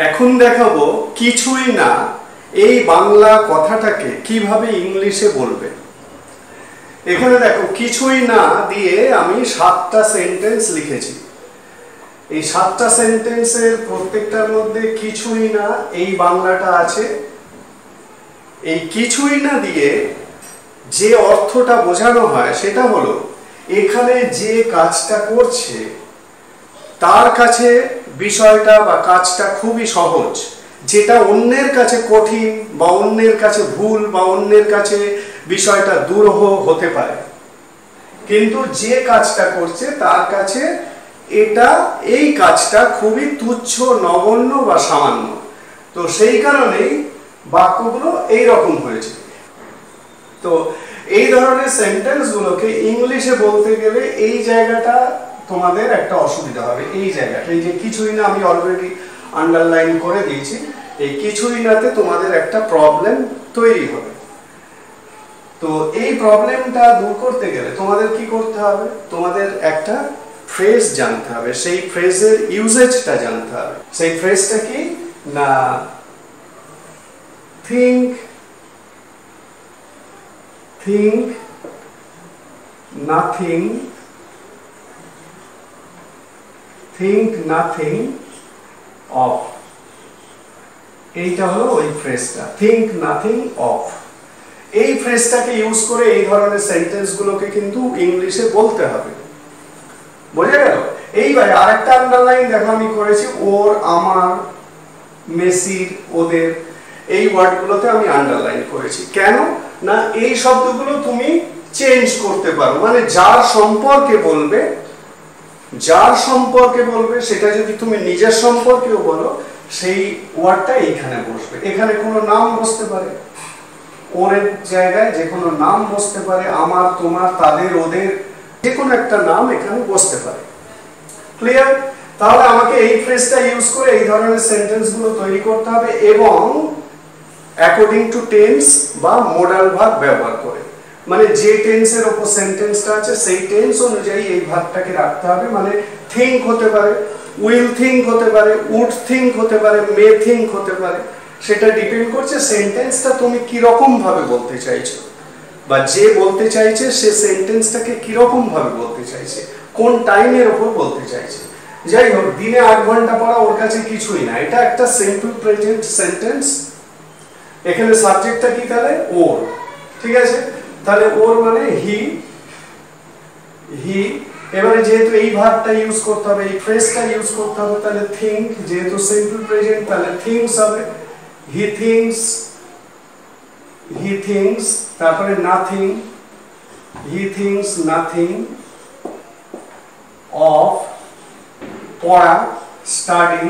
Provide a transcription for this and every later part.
এখন দেখাবো কিছুই না এই বাংলা কথাটাকে কিভাবে ইংলিশে বলবে। এখানে দেখো কিছুই না দিয়ে আমি 7টা সেন্টেন্স লিখেছি। এই 7টা সেন্টেন্সের প্রত্যেকটার মধ্যে কিছুই না এই বাংলাটা আছে। এই কিছুই না দিয়ে যে অর্থটা বোঝানো হয় সেটা হলো এখানে যে কাজটা করছে তার কাছে বিষয়টা বা কাজটা খুবই সহজ, যেটা অন্যের কাছে কঠিন বা অন্যের কাছে ভুল বা অন্যের কাছে বিষয়টা দুরূহ হতে পারে, কিন্তু যে কাজটা করছে তার কাছে এই কাজটা খুবই তুচ্ছ, নগণ্য বা সামান্য। তো সেই কারণেই বাক্যগুলো এইরকম হয়েছে। তো এই ধরনের সেন্টেন্সগুলোকে ইংলিশে বলতে গেলে এই জায়গাটা তোমাদের একটা অসুবিধা হবে। এই জায়গাটা, এই যে কিছুই না আমি অলরেডি আন্ডারলাইন করে দিয়েছি, এই কিছুই নাতে তোমাদের একটা প্রবলেম তৈরি হবে। তো এই প্রবলেমটা দূর করতে গেলে তোমাদের কি করতে হবে, তোমাদের একটা ফ্রেজ জানতে হবে, সেই ফ্রেজের ইউজেজটা জানতে হবে। সেই ফ্রেজটা কি না, think nothing of, এইটা হলো ওই ফ্রেজটা, think nothing of। এই ফ্রেজটাকে ইউজ করে এই ধরনের সেন্টেন্সগুলোকে কিন্তু ইংলিশে বলতে হবে। বোঝা গেল? এইবারে আরেকটা আন্ডারলাইন দেখো আমি করেছি, ওর, আমার, মেসির, ওদের, এই ওয়ার্ডগুলোতে আমি আন্ডারলাইন করেছি। কেন না এই শব্দগুলো তুমি চেঞ্জ করতে পারো, মানে যার সম্পর্কে বলবে সেটা যদি তুমি নিজের সম্পর্কেও বলো, সেই ওয়ার্ডটা এইখানে বসবে। এখানে কোনো নাম বসতে পারে, ওর জায়গায় যে কোনো নাম বসতে পারে, আমার, তোমার, তাদের, ওদের, যে কোনো একটা নাম এখানে বসতে পারে। ক্লিয়ার? তাহলে আমাকে এই ফ্রেজটা ইউজ করে এই ধরনের সেন্টেন্সগুলো তৈরি করতে হবে, এবং অ্যাকর্ডিং টু টেন্স বা মোডাল ভার্ব ব্যবহার করে, মানে যে টেন্সের উপর সেন্টেন্সটা আছে সেই টেন্স অনুযায়ী এই ভার্বটাকে রাখতে হবে। মানে থিঙ্ক হতে পারে, উইল থিঙ্ক হতে পারে, উড থিঙ্ক হতে পারে, মে থিঙ্ক হতে পারে। সেটা ডিপেন্ড করছে সেন্টেন্সটা তুমি কিরকম ভাবে বলতে চাইছো, বা যে বলতে চাইছে সে সেন্টেন্সটাকে কিরকম ভাবে বলতে চাইছে, কোন টাইমের উপর বলতে চাইছে। যাই হোক, দিনে 8 ঘন্টা পড়া ওর কাছে কিছুই না, এটা একটা সিম্পল প্রেজেন্ট সেন্টেন্স। এখানে সাবজেক্টটা কি তাহলে ওর, ঠিক আছে? তাহলে ওর মানে হি। এবারে যেহেতু এই ভার্বটা ইউজ করতে হবে, এই ফ্রেজটা ইউজ করতে হবে, তাহলে থিঙ্ক, যেহেতু সিম্পল প্রেজেন্ট তাহলে থিংস হবে। হি থিংস, তারপরে nothing, he thinks nothing of, পড়া, studying,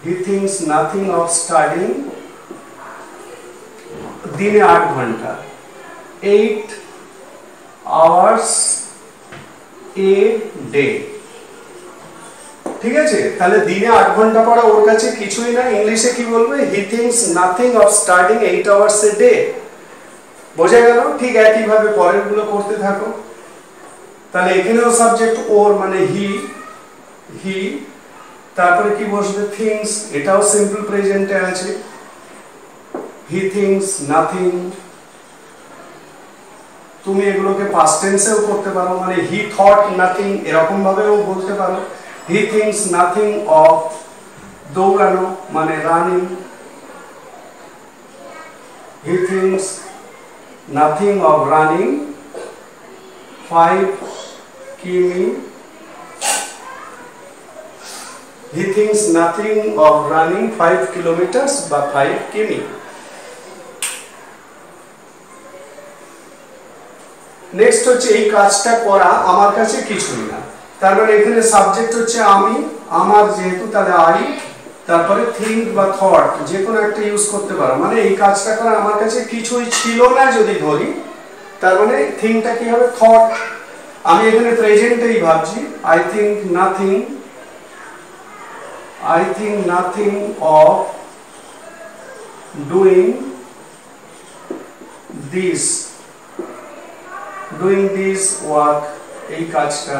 he thinks nothing of studying, দিনে 8 ঘন্টা, 8 hours a day, ঠিক আছে? তাহলে দিনে 8 ঘন্টা পড়া ওর কাছে কিছুই না। ইংলিশে কি বলবে? হি thinks nothing of studying 8 hours a day। বোঝা গেল? ঠিক একইভাবে পরের গুলো করতে থাকো। তাহলে এখানেও সাবজেক্ট ওর মানে হি, তারপরে কি বসবে? থিংস, এটাও সিম্পল প্রেজেন্টে আছে। হি থিংস নাথিং, তুমি এগুলোকে পাস্ট টেন্সেও করতে পারো, মানে হি থট নাথিং এরকম ভাবেও বলতে পারো। হি থিংস নাথিং অফ দৌড়ানো মানে running, he thinks nothing of running 5 কিমি, হি thinks nothing of running 5 kilometres বা 5 কিমি। নেক্সট হচ্ছে এই কাজটা করা আমার কাছে কিছুই না, তার মানে এখানে সাবজেক্ট হচ্ছে আমি, আমার যেহেতু তাহলে আই, তারপরে থিঙ্ক বা থট যে কোনো একটা ইউজ করতে পারো, মানে এই কাজটা করা আমার কাছে কিছুই ছিল না যদি ধরি, তার মানে থিঙ্কটা কি হবে? থট। আমি এখানে প্রেজেন্টেই ভাবছি, I think nothing of doing this work, এই কাজটা।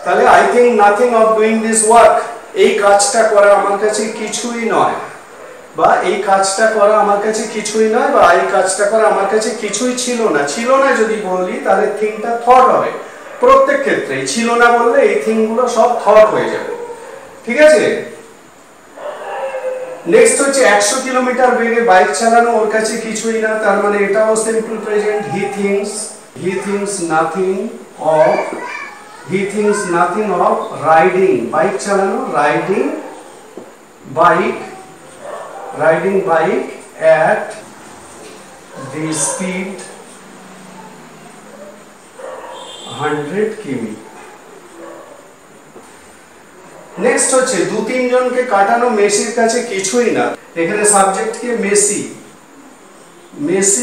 তাহলে I think nothing of doing this work, এই কাজটা করা আমার কাছে কিছুই নয়, বা এই কাজটা করা আমার কাছে কিছুই নয়, বা এই কাজটা করা আমার কাছে কিছুই ছিল না। ছিল না যদি বলি তাহলে থিংটা থট হবে। প্রত্যেক ক্ষেত্রেই ছিল না বললে এই থিংগুলো সব থট হয়ে যাবে। ঠিক আছে? নেক্সট হচ্ছে 100 কিলোমিটার বেগে বাইক চালানো ওর কাছে কিছুই না, তার মানে এটাও simple present. He thinks nothing of riding, bike চালানো, riding bike at the speed 100 কিমি। নেক্সট হচ্ছে 2-3 জনকে কাটানো মেসির কাছে কিছুই না। এখানে subject K Messi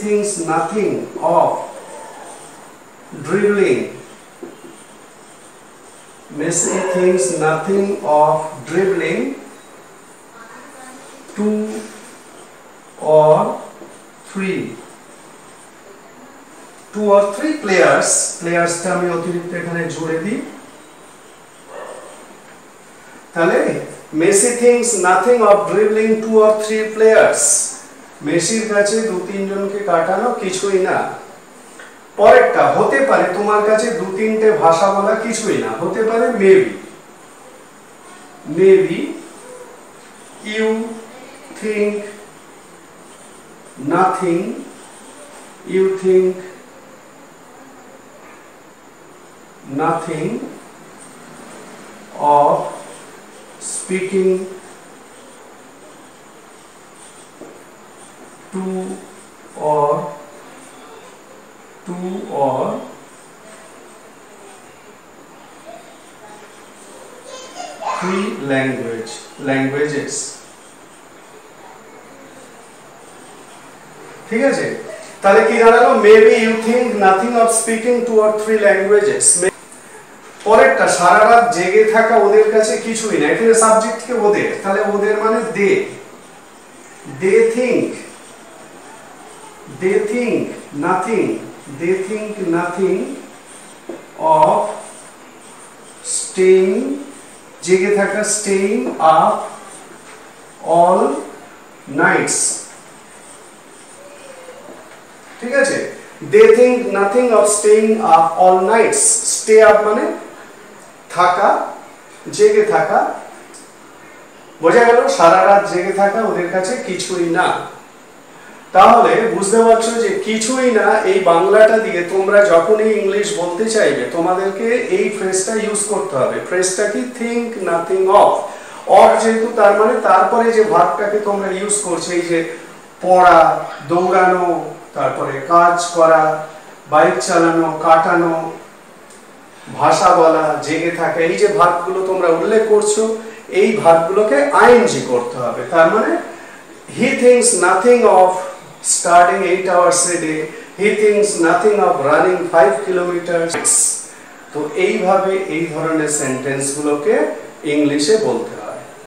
things nothing of dribbling, Messi thinks nothing of dribbling 2 or 3 players টা আমি অতিরিক্ত এখানে জুড়ে দিই। তাহলে Messi things nothing of dribbling 2 or 3 players, মেসির কাছে 2-3 জনকে কাটানো কিছুই না। পরেরটা হতে পারে তোমার কাছে 2-3টে ভাষা বলা কিছুই না, হতে পারে maybe you think nothing of speaking to or 3 languages। ঠিক আছে? তাহলে কি দাঁড়ালো? Maybe you think nothing of speaking 2 or 3 languages। পরেরটা সারা রাত জেগে থাকা ওদের কাছে কিছুই না, এখানে সাবজেক্ট কে ওদের, তাহলে ওদের মানে they think nothing of staying, জেগে থাকা, staying up all nights। ঠিক আছে? they think nothing of staying up all nights, stay up মানে থাকা, জেগে থাকা, বোঝা গেল? সারা রাত জেগে থাকা ওদের কাছে কিছুই না। তাহলে বুঝতে পারছো যে কিছুই না এই বাংলাটা দিয়ে তোমরা যখনই ইংলিশ বলতে চাইবে তোমাদেরকে এই ফ্রেজটা ইউজ করতে হবে। ফ্রেজটা কি? Think nothing of. অর যেহেতু তার মানে তারপরে যে ভার্বটাকে তোমরা ইউজ করছো, এই যে পড়া, দৌড়ানো, তারপরে কাজ করা, বাইক চালানো, কাটানো, ভাষা বলা, জেগে থাকা, এই যে ভার্বগুলো তোমরা উল্লেখ করছো এই ভার্বগুলোকে আইএনজি করতে হবে। তার মানে হি thinks nothing of starting 8 hours a day, he thinks nothing of running 5 kilometers। তো এইভাবে এই ধরনের সেন্টেন্সগুলোকে ইংলিশে বলতে হবে।